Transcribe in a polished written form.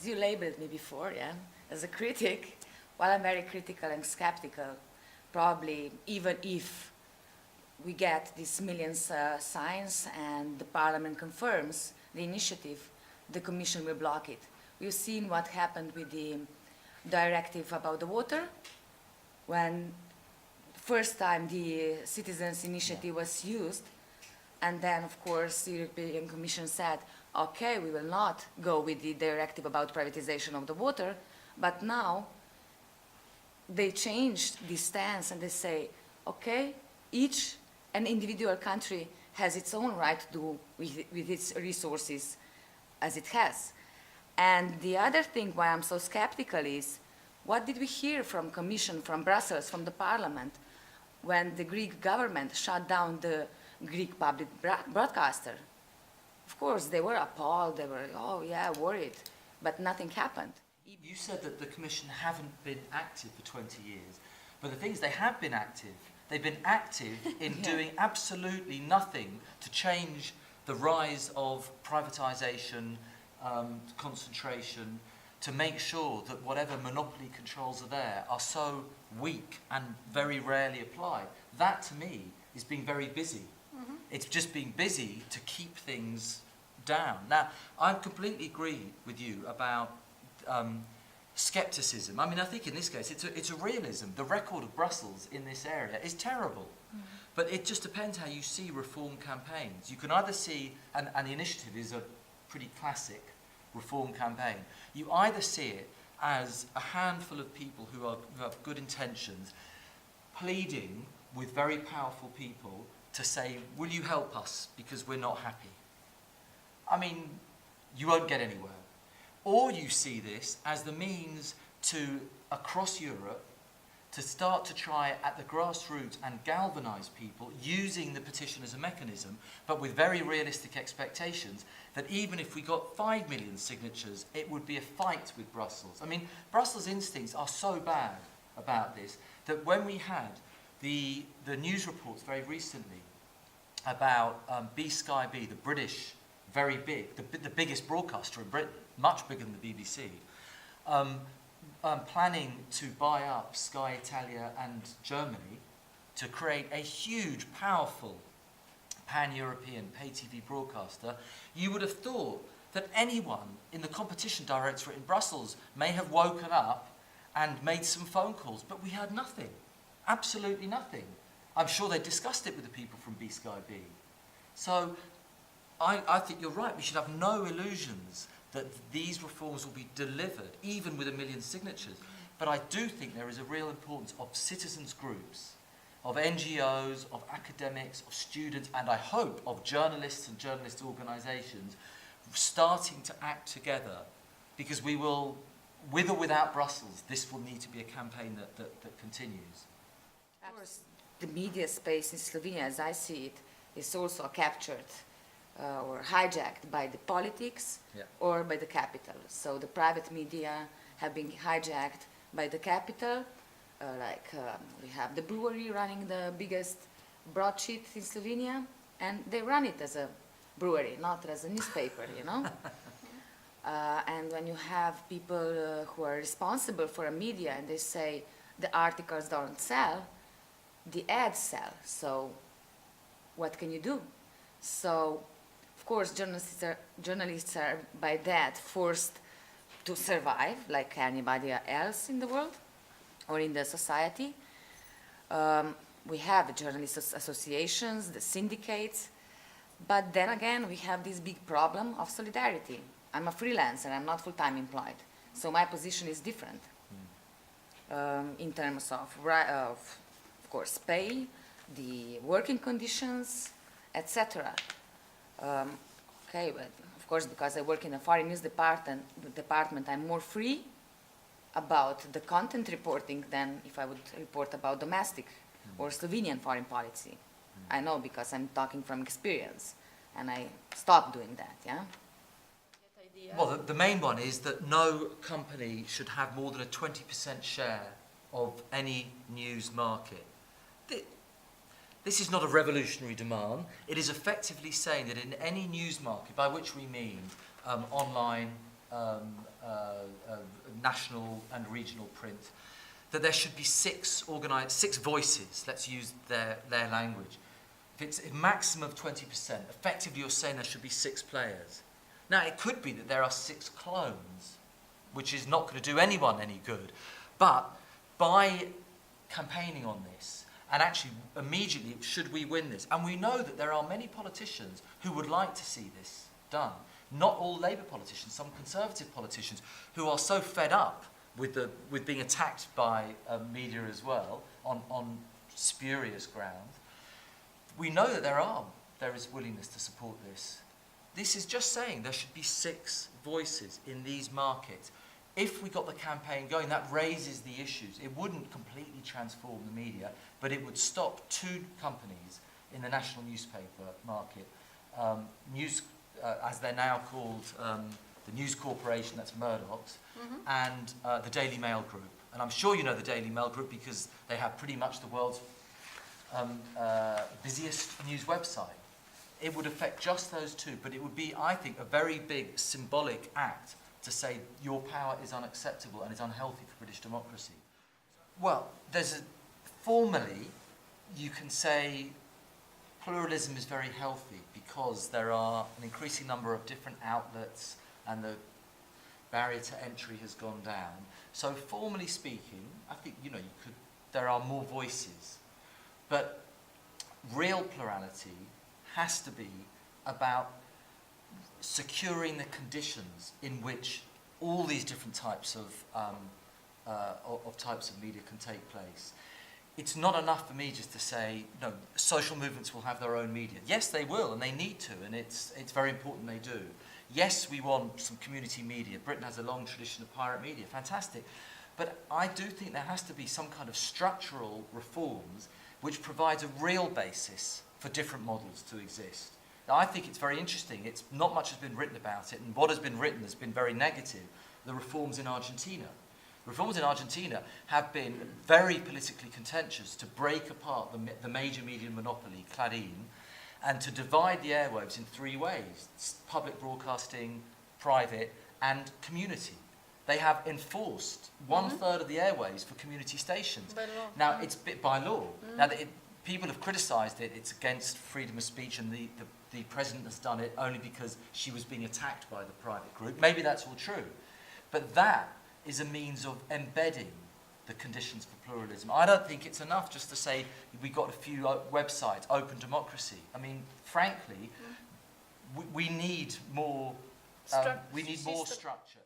as you labeled me before, yeah, as a critic, while I'm very critical and skeptical, probably even if we get these millions signs and the Parliament confirms the initiative, the Commission will block it. We've seen what happened with the directive about the water, when first time the citizens' initiative was used, and then of course the European Commission said, okay, we will not go with the directive about privatization of the water, but now they changed the stance and they say, okay, each an individual country has its own right to do with its resources as it has. And the other thing why I'm so skeptical is, what did we hear from Commission, from Brussels, from the Parliament, when the Greek government shut down the Greek public broadcaster? Of course, they were appalled, they were, oh yeah, worried, but nothing happened. You said that the Commission haven't been active for 20 years, but the thing is they have been active. They've been active in doing absolutely nothing to change the rise of privatisation, concentration, to make sure that whatever monopoly controls are there are so weak and very rarely applied. That, to me, is being very busy. Mm-hmm. It's just being busy to keep things down. Now, I completely agree with you about scepticism. I mean, I think in this case, it's a realism. The record of Brussels in this area is terrible. Mm. But it just depends how you see reform campaigns. You can either see, and the initiative is a pretty classic reform campaign, you either see it as a handful of people who have good intentions pleading with very powerful people to say, will you help us because we're not happy? I mean, you won't get anywhere. Or you see this as the means to, across Europe, to start to try at the grassroots and galvanise people using the petition as a mechanism, but with very realistic expectations that even if we got 5 million signatures, it would be a fight with Brussels. I mean, Brussels' instincts are so bad about this that when we had the news reports very recently about Sky B, the British, very big, the biggest broadcaster in Britain, much bigger than the BBC, planning to buy up Sky Italia and Germany to create a huge, powerful, pan-European pay TV broadcaster, you would have thought that anyone in the competition directorate in Brussels may have woken up and made some phone calls, but we had nothing, absolutely nothing. I'm sure they discussed it with the people from Sky B. So I think you're right, we should have no illusions that these reforms will be delivered, even with 1 million signatures. But I do think there is a real importance of citizens' groups, of NGOs, of academics, of students, and I hope of journalists and journalist organisations starting to act together, because we will, with or without Brussels, this will need to be a campaign that continues. Of course, the media space in Slovenia, as I see it, is also captured or hijacked by the politics or by the capital. So the private media have been hijacked by the capital. We have the brewery running the biggest broadsheet in Slovenia, and they run it as a brewery, not as a newspaper, you know. And when you have people who are responsible for a media and they say the articles don't sell, the ads sell. So what can you do? So of course, journalists are by that forced to survive like anybody else in the world or in the society. We have the journalist associations, the syndicates, but then again we have this big problem of solidarity. I'm a freelancer, I'm not full-time employed, so my position is different in terms of course, pay, the working conditions, etc. Okay, but of course, because I work in a foreign news department, I'm more free about the content reporting than if I would report about domestic or Slovenian foreign policy. I know because I'm talking from experience, and I stopped doing that, yeah? Well, the main one is that no company should have more than a 20% share of any news market. This is not a revolutionary demand. It is effectively saying that in any news market, by which we mean online, national and regional print, that there should be six voices, let's use their language. If it's a maximum of 20%, effectively you're saying there should be 6 players. Now, it could be that there are 6 clones, which is not going to do anyone any good. But by campaigning on this, and actually immediately, should we win this? And we know that there are many politicians who would like to see this done. Not all Labour politicians, some Conservative politicians who are so fed up with being attacked by media as well on spurious ground. We know that there is willingness to support this. This is just saying there should be 6 voices in these markets. If we got the campaign going, that raises the issues. It wouldn't completely transform the media, but it would stop 2 companies in the national newspaper market, as they're now called, the News Corporation, that's Murdoch's, and the Daily Mail Group. And I'm sure you know the Daily Mail Group because they have pretty much the world's busiest news website. It would affect just those 2, but it would be, I think, a very big symbolic act to say your power is unacceptable and is unhealthy for British democracy. Well, formally, you can say pluralism is very healthy because there are an increasing number of different outlets and the barrier to entry has gone down. So formally speaking, I think, there are more voices. But real plurality has to be about securing the conditions in which all these different types of types of media can take place. It's not enough for me just to say, no, social movements will have their own media. Yes, they will, and they need to, and it's very important they do. Yes, we want some community media. Britain has a long tradition of pirate media, fantastic. But I do think there has to be some kind of structural reforms which provides a real basis for different models to exist. Now, I think it's very interesting. It's not much has been written about it, and what has been written has been very negative. The reforms in Argentina. Reforms in Argentina have been very politically contentious to break apart the major media monopoly, Clarín, and to divide the airwaves in 3 ways: public broadcasting, private, and community. They have enforced 1/3 of the airwaves for community stations. By law. Now, it's by law. Now, people have criticised it. It's against freedom of speech, and the president has done it only because she was being attacked by the private group. Maybe that's all true. But that is a means of embedding the conditions for pluralism. I don't think it's enough just to say we got a few websites, open democracy. I mean, frankly, we need more. We need more structure.